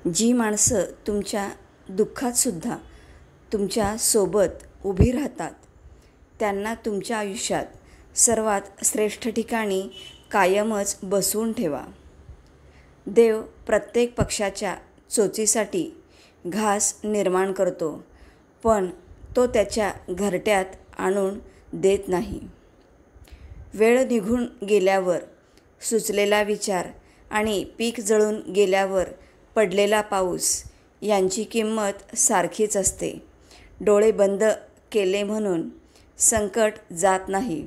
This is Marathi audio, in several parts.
जी माणसं तुमच्या दुःखातसुद्धा तुमच्या सोबत उभी राहतात त्यांना तुमच्या आयुष्यात सर्वात श्रेष्ठ ठिकाणी कायमच बसवून ठेवा. देव प्रत्येक पक्षाच्या चोचीसाठी घास निर्माण करतो, पण तो त्याच्या घरट्यात आणून देत नाही. वेळ निघून गेल्यावर सुचलेला विचार आणि पीक जळून गेल्यावर पडलेला पाऊस यांची किंमत सारखीच असते. डोळे बंद केले म्हणून संकट जात नाही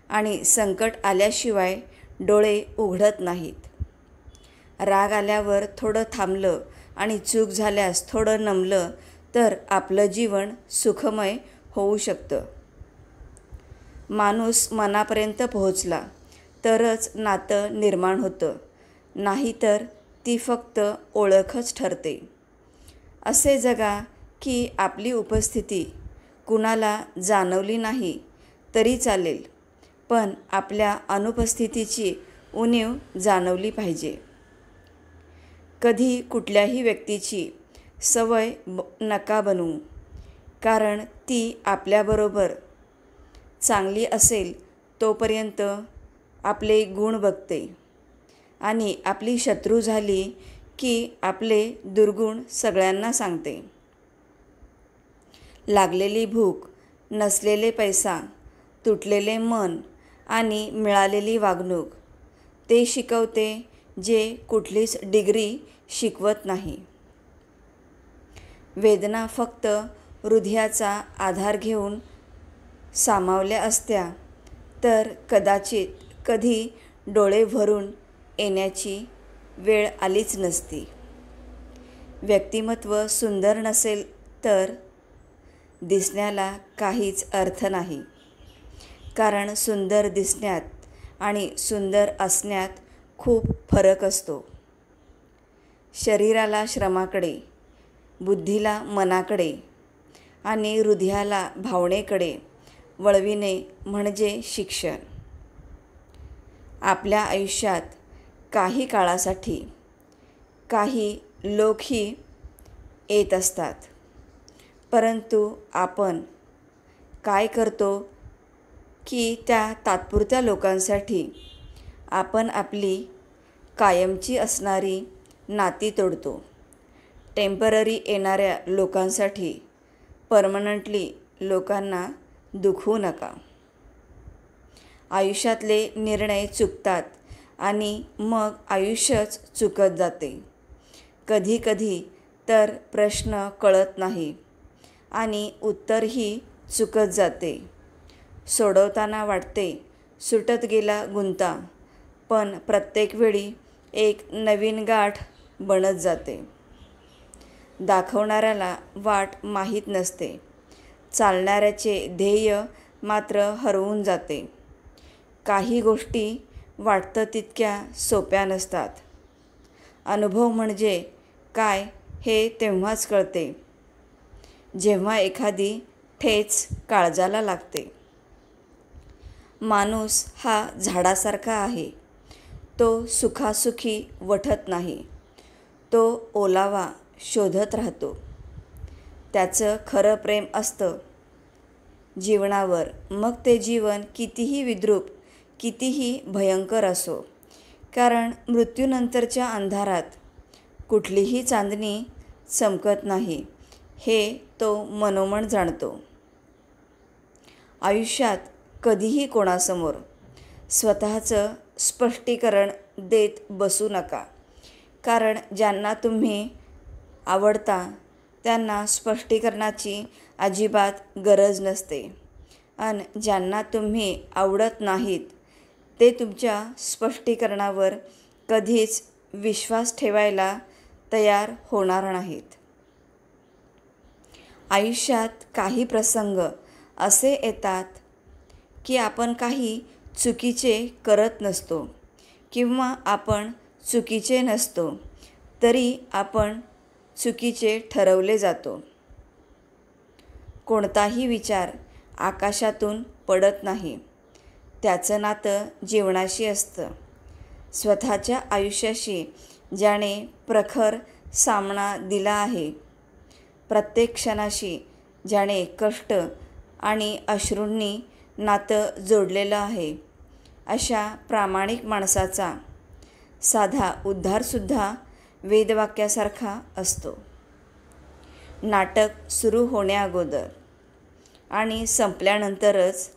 आणि संकट आल्याशिवाय डोळे उघडत नाहीत. राग आल्यावर थोडं थांबलं आणि चूक झाल्यास थोडं नमलं तर आपलं जीवन सुखमय होऊ शकतं. माणूस मनापर्यंत पोहोचला तरच नातं निर्माण होतं, नाहीतर ती फक्त ओळखच ठरते. असे जगा की आपली उपस्थिती कुणाला जाणवली नाही तरी चालेल, पण आपल्या अनुपस्थितीची उणीव जाणवली पाहिजे. कधी कुठल्याही व्यक्तीची सवय नका बनवू, कारण ती आपल्याबरोबर चांगली असेल तोपर्यंत आपले गुण बघते आणि आपली शत्रू झाली की आपले दुर्गुण सगळ्यांना सांगते. लागलेली भूक, नसलेले पैसा, तुटलेले मन आणि मिळालेली वागणूक ते शिकवते जे कुठलीच डिग्री शिकवत नाही. वेदना फक्त हृदयाचा आधार घेऊन सामावल्या असत्या तर कदाचित कधी डोळे भरून येण्याची वेळ आलीच नसती. व्यक्तिमत्व सुंदर नसेल तर दिसण्याला काहीच अर्थ नाही, कारण सुंदर दिसण्यात आणि सुंदर असण्यात खूप फरक असतो. शरीराला श्रमाकडे, बुद्धीला मनाकडे आणि हृदयाला भावनेकडे वळविणे म्हणजे शिक्षण. आपल्या आयुष्यात काही काळासाठी काही लोकही येत असतात, परंतु आपण काय करतो की त्या तात्पुरत्या लोकांसाठी आपण आपली कायमची असणारी नाती तोडतो. टेम्पररी येणाऱ्या लोकांसाठी परमनंटली लोकांना दुखवू नका. आयुष्यातले निर्णय चुकतात आणि मग आयुष्यच चुकत जाते. कधी कधी तर प्रश्न कळत नाही आणि उत्तरही चुकत जाते. सोडवताना वाटते सुटत गेला गुंता, पण प्रत्येक वेळी एक नवीन गाठ बनत जाते. दाखवणाऱ्याला वाट माहीत नसते, चालणाऱ्याचे ध्येय मात्र हरवून जाते. काही गोष्टी वाटतं तितक्या सोप्या नसतात. अनुभव म्हणजे काय हे तेव्हाच कळते जेव्हा एखादी ठेच काळजाला लागते. माणूस हा झाडासारखा आहे, तो सुखासुखी वठत नाही, तो ओलावा शोधत राहतो. त्याचं खरं प्रेम असतं जीवनावर, मग ते जीवन कितीही विद्रूप, कितीही भयंकर असो, कारण मृत्यूनंतरच्या अंधारात कुठलीही चांदणी चमकत नाही हे तो मनोमन जाणतो. आयुष्यात कधीही कोणासमोर स्वतःचं स्पष्टीकरण देत बसू नका, कारण ज्यांना तुम्ही आवडता त्यांना स्पष्टीकरणाची अजिबात गरज नसते आणि ज्यांना तुम्ही आवडत नाहीत ते तुमच्या स्पष्टीकरणावर कधीच विश्वास ठेवायला तयार होणार नाहीत. आयुष्यात काही प्रसंग असे येतात की आपण काही चुकीचे करत नसतो किंवा आपण चुकीचे नसतो तरी आपण चुकीचे ठरवले जातो. कोणताही विचार आकाशातून पडत नाही, त्याचं नातं जीवनाशी असतं. स्वतःच्या आयुष्याशी ज्याने प्रखर सामना दिला आहे. प्रत्येक क्षणाशी ज्याने कष्ट आणि अश्रूंनी नातं जोडलेलं आहे, अशा प्रामाणिक माणसाचा साधा उद्धारसुद्धा वेदवाक्यासारखा असतो. नाटक सुरू होण्याअगोदर आणि संपल्यानंतरच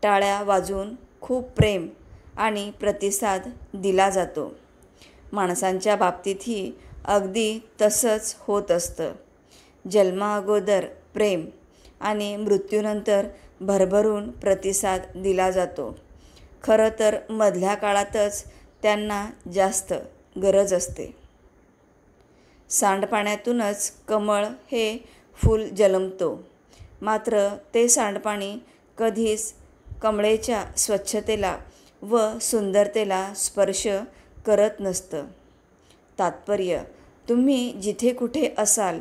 टाळ्या वाजवून खूप प्रेम आणि प्रतिसाद दिला जातो. माणसांच्या बाबतीतही अगदी तसंच होत असतं. जन्माअगोदर प्रेम आणि मृत्यूनंतर भरभरून प्रतिसाद दिला जातो. खरं तर मधल्या काळातच त्यांना जास्त गरज असते. सांडपाण्यातूनच कमळ हे फूल जन्मतो, मात्र ते सांडपाणी कधीच कमळेच्या स्वच्छतेला व सुंदरतेला स्पर्श करत नसतं. तात्पर्य, तुम्ही जिथे कुठे असाल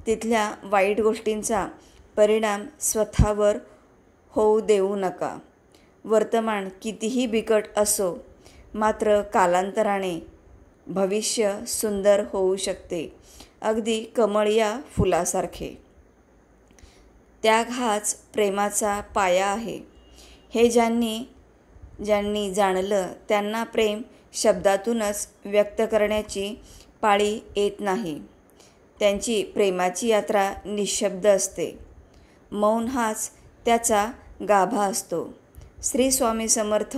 तिथल्या वाईट गोष्टींचा परिणाम स्वतःवर होऊ देऊ नका. वर्तमान कितीही बिकट असो, मात्र कालांतराने भविष्य सुंदर होऊ शकते, अगदी कमळ या फुलासारखे. त्याग हाच प्रेमाचा पाया आहे. हे ज्यांनी जाणलं त्यांना प्रेम शब्दातूनच व्यक्त करण्याची पाळी येत नाही. त्यांची प्रेमाची यात्रा निःशब्द असते. मौन हाच त्याचा गाभा असतो. श्री स्वामी समर्थ.